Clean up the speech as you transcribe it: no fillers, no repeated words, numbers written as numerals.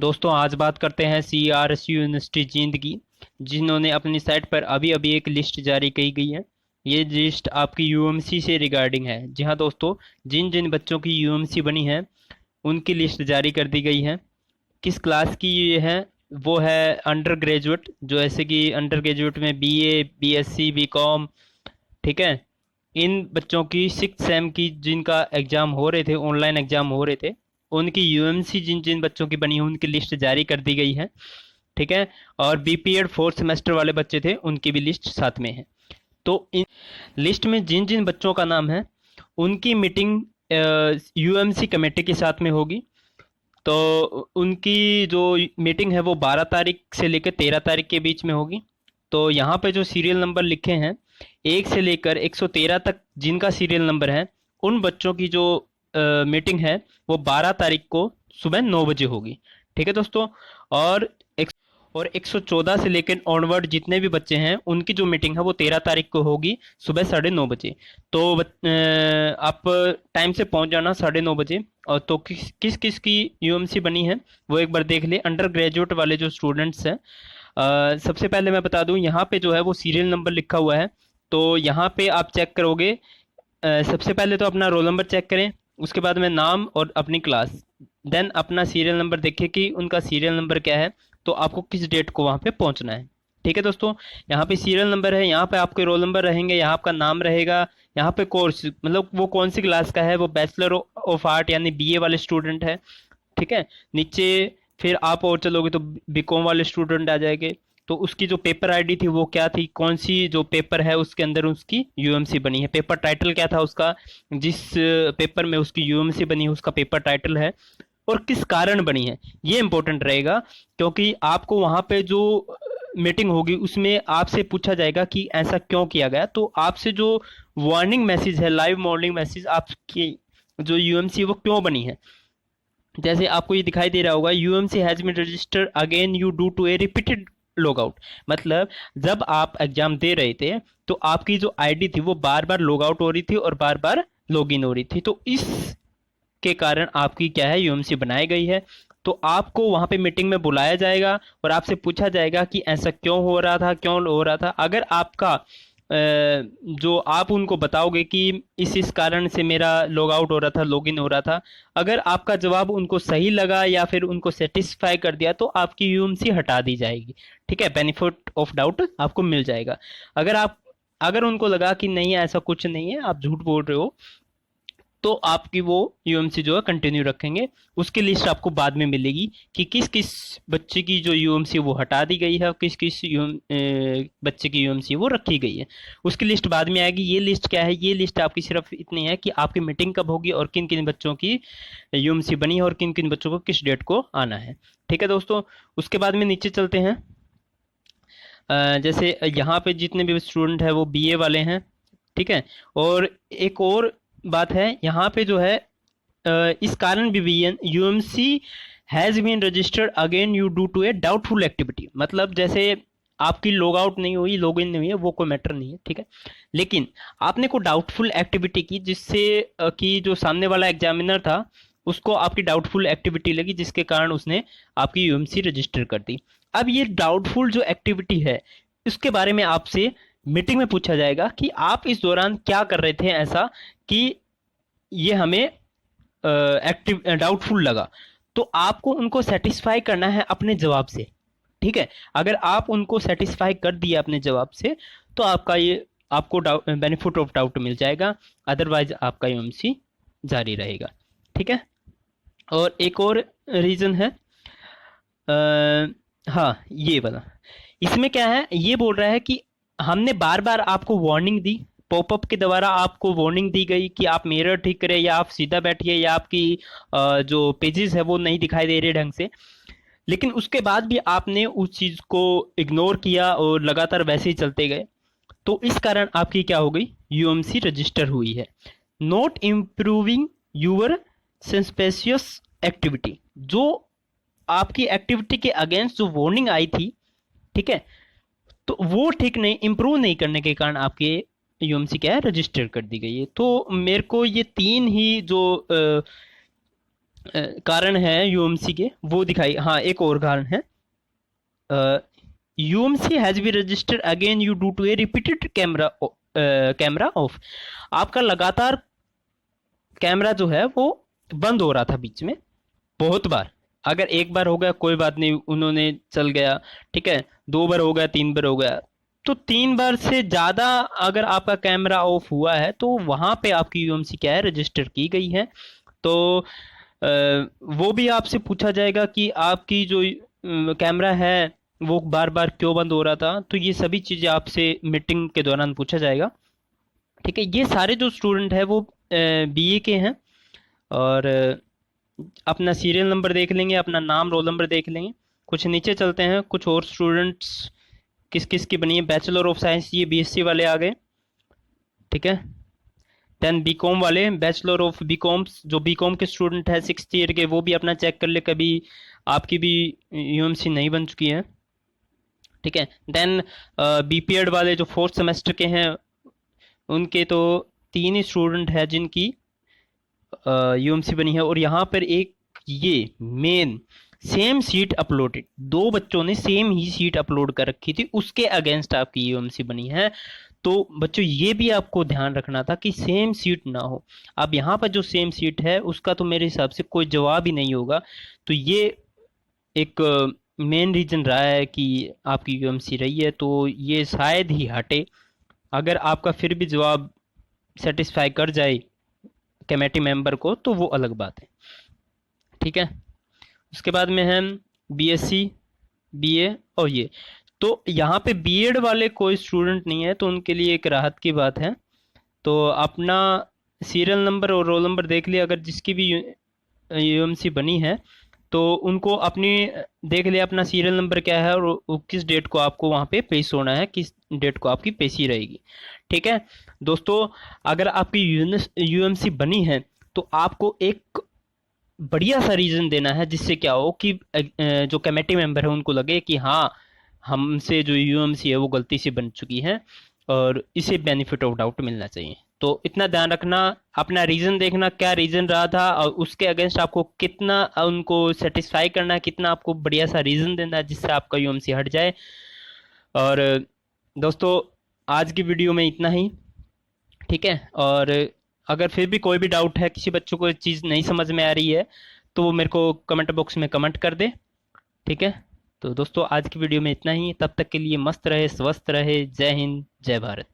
दोस्तों आज बात करते हैं CRSU यूनिवर्सिटी जींद की, जिन्होंने अपनी साइट पर अभी अभी एक लिस्ट जारी की गई है। ये लिस्ट आपकी यूएमसी से रिगार्डिंग है। जी हाँ दोस्तों, जिन जिन बच्चों की यूएमसी बनी है उनकी लिस्ट जारी कर दी गई है। किस क्लास की ये है? वो है अंडर ग्रेजुएट, जो ऐसे कि अंडर ग्रेजुएट में BA BSc BCom, ठीक है। इन बच्चों की 6 सेम की जिनका एग्ज़ाम हो रहे थे, ऑनलाइन एग्ज़ाम हो रहे थे, उनकी यूएमसी जिन जिन बच्चों की बनी है उनकी लिस्ट जारी कर दी गई है, ठीक है। और BPEड 4th सेमेस्टर वाले बच्चे थे, उनकी भी लिस्ट साथ में है। तो इन लिस्ट में जिन जिन बच्चों का नाम है उनकी मीटिंग यूएमसी कमेटी के साथ में होगी। तो उनकी जो मीटिंग है वो 12 तारीख से लेकर 13 तारीख के बीच में होगी। तो यहाँ पे जो सीरियल नंबर लिखे हैं 1 से लेकर 113 तक, जिनका सीरियल नंबर है, उन बच्चों की जो मीटिंग है वो 12 तारीख को सुबह 9 बजे होगी, ठीक है दोस्तों। और एक और 114 से लेकर ऑनवर्ड जितने भी बच्चे हैं उनकी जो मीटिंग है वो 13 तारीख को होगी सुबह 9:30 बजे। तो आप टाइम से पहुंच जाना 9:30 बजे। और तो किस किस किस की यूएमसी बनी है वो एक बार देख ले। अंडर ग्रेजुएट वाले जो स्टूडेंट्स हैं, सबसे पहले मैं बता दूं, यहाँ पे जो है वो सीरियल नंबर लिखा हुआ है। तो यहाँ पे आप चेक करोगे, सबसे पहले तो अपना रोल नंबर चेक करें, उसके बाद में नाम और अपनी क्लास, देन अपना सीरियल नंबर देखें कि उनका सीरियल नंबर क्या है, तो आपको किस डेट को वहाँ पे पहुँचना है, ठीक है दोस्तों। यहाँ पे सीरियल नंबर है, यहाँ पे आपके रोल नंबर रहेंगे, यहाँ आपका नाम रहेगा, यहाँ पे कोर्स मतलब वो कौन सी क्लास का है, वो बैचलर ऑफ आर्ट यानी BA वाले स्टूडेंट है, ठीक है। नीचे फिर आप और चलोगे तो BCom वाले स्टूडेंट आ जाएंगे। तो उसकी जो पेपर आईडी थी वो क्या थी, कौन सी जो पेपर है उसके अंदर उसकी यूएमसी बनी है, पेपर टाइटल क्या था उसका, जिस पेपर में उसकी यूएमसी बनी है उसका पेपर टाइटल है, और किस कारण बनी है, ये इंपॉर्टेंट रहेगा। क्योंकि आपको वहां पे जो मीटिंग होगी उसमें आपसे पूछा जाएगा कि ऐसा क्यों किया गया। तो आपसे जो वार्निंग मैसेज है, लाइव वार्निंग मैसेज, आपकी जो यूएमसी वो क्यों बनी है, जैसे आपको ये दिखाई दे रहा होगा, UMC has been registered again you do to a repeated log out. मतलब जब आप एग्जाम दे रहे थे तो आपकी जो आईडी थी वो बार बार लॉग आउट हो रही थी और बार बार लॉग इन हो रही थी। तो इस के कारण आपकी क्या है, यूएमसी बनाई गई है। तो आपको वहां पे मीटिंग में बुलाया जाएगा और आपसे पूछा जाएगा कि ऐसा क्यों हो रहा था, क्यों हो रहा था। अगर आपका जो आप उनको बताओगे कि इस कारण से मेरा लॉग आउट हो रहा था, लॉग इन हो रहा था, अगर आपका जवाब उनको सही लगा या फिर उनको सेटिस्फाई कर दिया तो आपकी यूएमसी हटा दी जाएगी, ठीक है। बेनिफिट ऑफ डाउट आपको मिल जाएगा। अगर उनको लगा कि नहीं ऐसा कुछ नहीं है, आप झूठ बोल रहे हो, तो आपकी वो यूएमसी जो है कंटिन्यू रखेंगे। उसकी लिस्ट आपको बाद में मिलेगी कि किस किस बच्चे की जो यूएमसी वो हटा दी गई है और किस किस बच्चे की यूएमसी वो रखी गई है, उसकी लिस्ट बाद में आएगी। ये लिस्ट क्या है, ये लिस्ट आपकी सिर्फ इतनी है कि आपकी मीटिंग कब होगी और किन किन बच्चों की यूएमसी बनी है और किन किन बच्चों को किस डेट को आना है, ठीक है दोस्तों। उसके बाद में नीचे चलते हैं। जैसे यहाँ पे जितने भी स्टूडेंट है वो BA वाले हैं, ठीक है। और एक और बात है यहाँ पे जो है, इस कारण भी UMC has been registered again you do to a doubtful activity. मतलब जैसे आपकी लॉग आउट नहीं हुई, लॉग इन नहीं हुई है, वो कोई मैटर नहीं है, ठीक है। लेकिन आपने कोई डाउटफुल एक्टिविटी की जिससे कि जो सामने वाला एग्जामिनर था उसको आपकी डाउटफुल एक्टिविटी लगी, जिसके कारण उसने आपकी यूएमसी रजिस्टर कर दी। अब ये डाउटफुल जो एक्टिविटी है इसके बारे में आपसे मीटिंग में पूछा जाएगा कि आप इस दौरान क्या कर रहे थे ऐसा कि ये हमें एक्टिव डाउटफुल लगा। तो आपको उनको सेटिस्फाई करना है अपने जवाब से, ठीक है। अगर आप उनको सेटिस्फाई कर दिए अपने जवाब से तो आपका ये आपको बेनिफिट ऑफ डाउट मिल जाएगा, अदरवाइज आपका यूएमसी जारी रहेगा, ठीक है। और एक और रीजन है, हाँ ये वाला, इसमें क्या है, ये बोल रहा है कि हमने बार बार आपको वार्निंग दी, पॉपअप के द्वारा आपको वार्निंग दी गई कि आप मिरर ठीक करें या आप सीधा बैठिए या आपकी जो पेजेस है वो नहीं दिखाई दे रहे ढंग से। लेकिन उसके बाद भी आपने उस चीज को इग्नोर किया और लगातार वैसे ही चलते गए। तो इस कारण आपकी क्या हो गई, यूएमसी रजिस्टर हुई है। Not improving your suspicious activity, जो आपकी एक्टिविटी के अगेंस्ट जो वार्निंग आई थी, ठीक है, तो वो ठीक नहीं, इंप्रूव नहीं करने के कारण आपके यूएमसी क्या है, रजिस्टर कर दी गई है। तो मेरे को ये तीन ही जो कारण है यूएमसी के, वो दिखाई। हाँ, एक और कारण है, UMC has be registered again you do to a repeated camera off. आपका लगातार कैमरा जो है वो बंद हो रहा था बीच में बहुत बार। अगर एक बार हो गया कोई बात नहीं, उन्होंने चल गया, ठीक है, 2 बार हो गया, 3 बार हो गया, तो 3 बार से ज़्यादा अगर आपका कैमरा ऑफ हुआ है तो वहाँ पे आपकी यूएमसी क्या है, रजिस्टर की गई है। तो वो भी आपसे पूछा जाएगा कि आपकी जो कैमरा है वो बार बार क्यों बंद हो रहा था। तो ये सभी चीज़ें आपसे मीटिंग के दौरान पूछा जाएगा। ठीक है, ये सारे जो स्टूडेंट हैं वो बीए के हैं, और अपना सीरियल नंबर देख लेंगे, अपना नाम रोल नंबर देख लेंगे। कुछ नीचे चलते हैं, कुछ और स्टूडेंट्स किस किस की बनी है। बैचलर ऑफ साइंस, ये बीएससी वाले आ गए, ठीक है। देन बीकॉम वाले, बैचलर ऑफ बीकॉम, जो बीकॉम के स्टूडेंट है 6th ईयर के, वो भी अपना चेक कर ले कभी आपकी भी यूएमसी नहीं बन चुकी है, ठीक है। देन बीपीएड वाले जो 4th सेमेस्टर के हैं, उनके तो 3 ही स्टूडेंट है जिनकी यूएमसी बनी है। और यहाँ पर एक ये मेन सेम सीट अपलोडेड, 2 बच्चों ने सेम ही सीट अपलोड कर रखी थी, उसके अगेंस्ट आपकी यूएमसी बनी है। तो बच्चों ये भी आपको ध्यान रखना था कि सेम सीट ना हो। अब यहाँ पर जो सेम सीट है उसका तो मेरे हिसाब से कोई जवाब ही नहीं होगा। तो ये एक मेन रीजन रहा है कि आपकी यूएमसी रही है, तो ये शायद ही हटे। अगर आपका फिर भी जवाब सेटिस्फाई कर जाए कमेटी मेंबर को तो वो अलग बात है, ठीक है। उसके बाद में है बीएससी, बीए और ये। तो यहाँ पे बीएड वाले कोई स्टूडेंट नहीं है, तो उनके लिए एक राहत की बात है। तो अपना सीरियल नंबर और रोल नंबर देख लिया, अगर जिसकी भी यूएमसी बनी है तो उनको अपनी देख लिया अपना सीरियल नंबर क्या है और किस डेट को आपको वहाँ पे पेश होना है, किस डेट को आपकी पेशी रहेगी, ठीक है। दोस्तों, अगर आपकी यूएमसी बनी है तो आपको एक बढ़िया सा रीज़न देना है, जिससे क्या हो कि जो कमेटी मेंबर है उनको लगे कि हाँ, हमसे जो यूएमसी है वो गलती से बन चुकी है और इसे बेनिफिट ऑफ डाउट मिलना चाहिए। तो इतना ध्यान रखना, अपना रीज़न देखना क्या रीज़न रहा था और उसके अगेंस्ट आपको कितना उनको सेटिस्फाई करना है, कितना आपको बढ़िया सा रीज़न देना है जिससे आपका यूएमसी हट जाए। और दोस्तों, आज की वीडियो में इतना ही, ठीक है। और अगर फिर भी कोई भी डाउट है, किसी बच्चों को चीज़ नहीं समझ में आ रही है, तो वो मेरे को कमेंट बॉक्स में कमेंट कर दे, ठीक है। तो दोस्तों, आज की वीडियो में इतना ही, तब तक के लिए मस्त रहे, स्वस्थ रहे। जय हिंद, जय भारत।